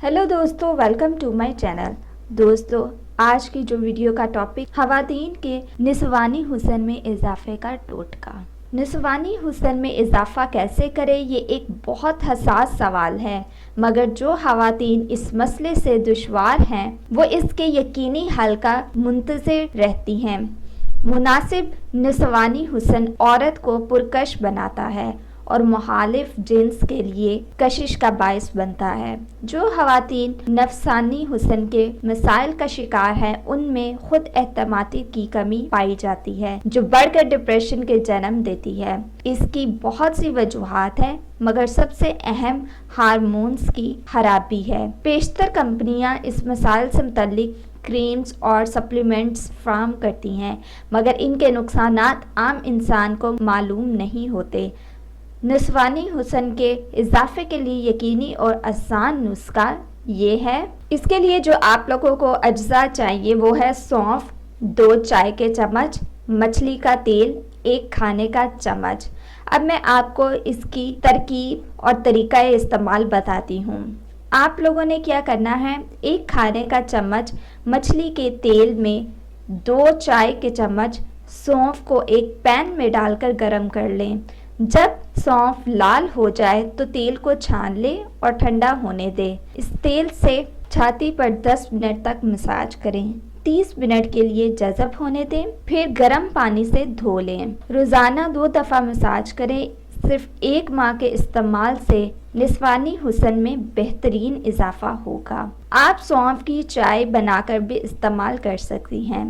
Hello दोस्तों, welcome to my channel. दोस्तों, आज की जो वीडियो का टॉपिक ख़वातीन के निस्वानी हुस्न में इजाफे का टोटका। निस्वानी हुस्न में इजाफा कैसे करें, ये एक बहुत हसास सवाल है, मगर जो ख़वातीन इस मसले से दुश्वार हैं वो इसके यकीनी हल का मुंतज़िर रहती हैं। मुनासिब निस्वानी हुस्न औरत को पुरकश बनाता है और मुखालिफ जिन्स के लिए कशिश का बायस बनता है। जो ख़वातीन नफसानी हुस्न के मसाइल का शिकार हैं, उनमें खुद एतमादी की कमी पाई जाती है, जो बढ़कर डिप्रेशन के जन्म देती है। इसकी बहुत सी वजूहात हैं, मगर सबसे अहम हार्मोन्स की खराबी है। पेशतर कंपनियां इस मसाइल से मुतल्लिक क्रीम्स और सप्लीमेंट्स फराहम करती हैं, मगर इनके नुकसानात आम इंसान को मालूम नहीं होते। निस्वानी हुस्न के इजाफे के लिए यकीनी और आसान नुस्खा ये है। इसके लिए जो आप लोगों को अज्जा चाहिए वो है सौंफ 2 चाय के चम्मच, मछली का तेल 1 खाने का चम्मच। अब मैं आपको इसकी तरकीब और तरीका इस्तेमाल बताती हूँ। आप लोगों ने क्या करना है, 1 खाने का चम्मच मछली के तेल में 2 चाय के चम्मच सौंफ को एक पैन में डालकर गरम कर लें। जब सौंफ लाल हो जाए तो तेल को छान लें और ठंडा होने दें। इस तेल से छाती पर 10 मिनट तक मसाज करें। 30 मिनट के लिए जज़ब होने दें, फिर गर्म पानी से धो लें। रोज़ाना 2 दफ़ा मसाज करें। सिर्फ 1 माह के इस्तेमाल से निस्वानी हुस्न में बेहतरीन इजाफा होगा। आप सौंफ की चाय बनाकर भी इस्तेमाल कर सकती हैं।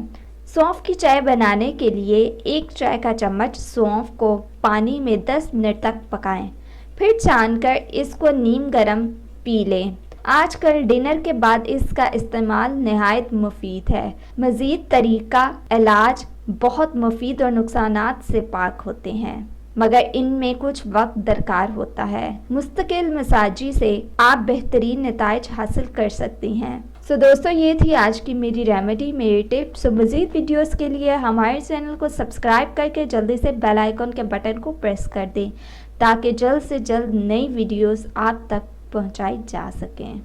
सौंफ की चाय बनाने के लिए 1 चाय का चम्मच सौंफ को पानी में 10 मिनट तक पकाएं, फिर छानकर इसको नीम गरम पी लें। आजकल डिनर के बाद इसका इस्तेमाल नहायत मुफीद है। मज़ीद तरीका इलाज बहुत मुफीद और नुकसानात से पाक होते हैं, मगर इनमें कुछ वक्त दरकार होता है। मुस्तकिल मसाजी से आप बेहतरीन नताइज हासिल कर सकती हैं। दोस्तों, ये थी आज की मेरी रेमेडी, मेरी टिप्स। मज़ीद वीडियोस के लिए हमारे चैनल को सब्सक्राइब करके जल्दी से बेल आइकन के बटन को प्रेस कर दें, ताकि जल्द से जल्द नई वीडियोस आप तक पहुंचाई जा सकें।